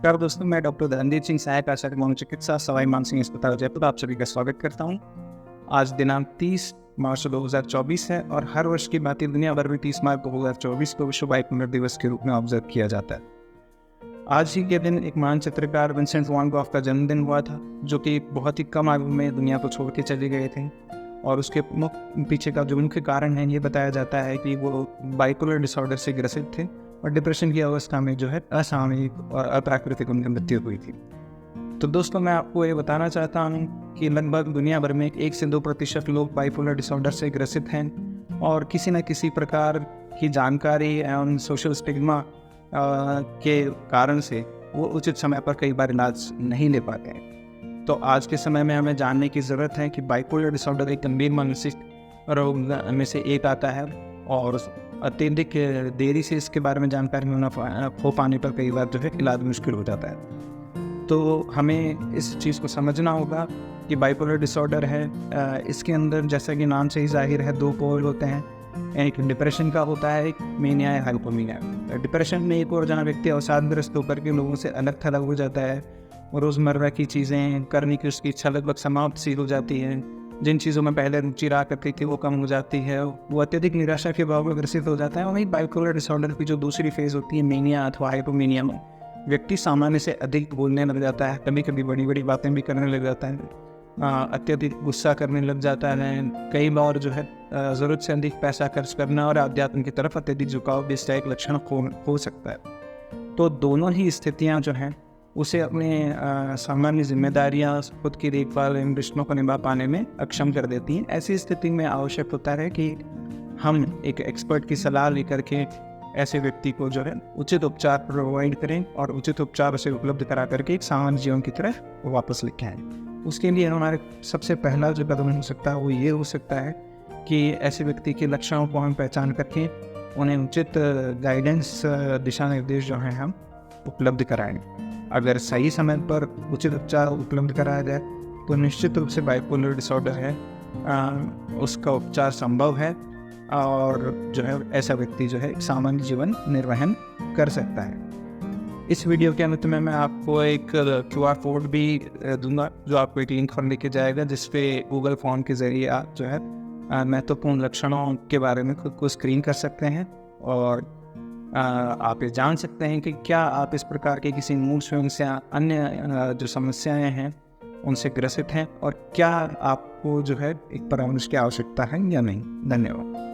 नमस्कार दोस्तों, मैं डॉक्टर धनदीप सिंह सहायक आचार्य मनोचिकित्सा सवाई मानसिंह अस्पताल जयपुर आप सभी का स्वागत करता हूं। आज दिनांक 30 मार्च 2024 है और हर वर्ष की भांति दुनिया भर में 30 मार्च 2024 को विश्व बाइपोलर दिवस के रूप में ऑब्जर्व किया जाता है। आज ही के दिन एक महान चित्रकार विंसेंट वैन गॉग का जन्मदिन हुआ था, जो कि बहुत ही कम आयु में दुनिया को छोड़ के चले गए थे। और उसके पीछे का जो मुख्य कारण है, ये बताया जाता है कि वो बाइपोलर डिसऑर्डर से ग्रसित थे और डिप्रेशन की अवस्था में जो है असामयिक और अप्राकृतिक उनकी मृत्यु हुई थी। तो दोस्तों, मैं आपको ये बताना चाहता हूँ कि लगभग दुनिया भर में 1 से 2% लोग बाइपोलर डिसऑर्डर से ग्रसित हैं और किसी न किसी प्रकार की जानकारी एवं सोशल स्टिग्मा के कारण से वो उचित समय पर कई बार इलाज नहीं ले पाते हैं। तो आज के समय में हमें जानने की ज़रूरत है कि बाइपोलर डिसऑर्डर एक गंभीर मानसिक रोग में से एक आता है और अत्यधिक देरी से इसके बारे में जानकारी हो पाने पर कई बार जो है इलाज मुश्किल हो जाता है। तो हमें इस चीज़ को समझना होगा कि बाइपोलर डिसऑर्डर है, इसके अंदर जैसा कि नाम से ही जाहिर है 2 पोल होते हैं। एक डिप्रेशन का होता है, एक मेनिया या हाइपोमेनिया। डिप्रेशन में एक और जहाँ व्यक्ति अवसादग्रस्त होकर के लोगों से अलग थलग हो जाता है, रोज़मर्रा की चीज़ें करने की उसकी इच्छा लगभग समाप्त सी हो जाती है। जिन चीज़ों में पहले रुचि रहा करती थी वो कम हो जाती है, वो अत्यधिक निराशा के भाव में ग्रसित हो जाता है। और वहीं बाइपोलर डिसऑर्डर की जो दूसरी फेज़ होती है, मेनिया अथवा हाइपोमेनिया में, व्यक्ति सामान्य से अधिक बोलने लग जाता है, कभी कभी बड़ी बड़ी बातें भी करने लग जाता है, अत्यधिक गुस्सा करने लग जाता है, कई बार जो है ज़रूरत से अधिक पैसा खर्च करना और अध्यात्म की तरफ अत्यधिक झुकाव भी इसका एक लक्षण हो सकता है। तो दोनों ही स्थितियाँ जो हैं उसे अपने सामान्य जिम्मेदारियाँ, खुद की देखभाल, इन रिश्तों को निभा पाने में अक्षम कर देती हैं। ऐसी स्थिति में आवश्यक होता है कि हम एक एक्सपर्ट की सलाह लेकर के ऐसे व्यक्ति को जो है उचित उपचार प्रोवाइड करें और उचित उपचार उसे उपलब्ध करा करके एक सामान्य जीवन की तरफ वापस लेके आएँ। उसके लिए हमारे सबसे पहला जो कदम हो सकता है वो ये हो सकता है कि ऐसे व्यक्ति के लक्षणों को हम पहचान करके उन्हें उचित गाइडेंस, दिशा निर्देश जो हैं हम उपलब्ध कराएँ। अगर सही समय पर उचित उपचार उपलब्ध कराया जाए तो निश्चित रूप से बाइपोलर डिसऑर्डर है, उसका उपचार संभव है और जो है ऐसा व्यक्ति जो है सामान्य जीवन निर्वहन कर सकता है। इस वीडियो के अंत में मैं आपको एक QR कोड भी दूंगा, जो आपको एक लिंक पर लेके जाएगा, जिसपे गूगल फॉर्म के ज़रिए आप जो है महत्वपूर्ण लक्षणों के बारे में खुद को स्क्रीन कर सकते हैं और आप ये जान सकते हैं कि क्या आप इस प्रकार के किसी मूड स्विंग्स या अन्य जो समस्याएं हैं उनसे ग्रसित हैं और क्या आपको जो है एक परामर्श की आवश्यकता है या नहीं। धन्यवाद।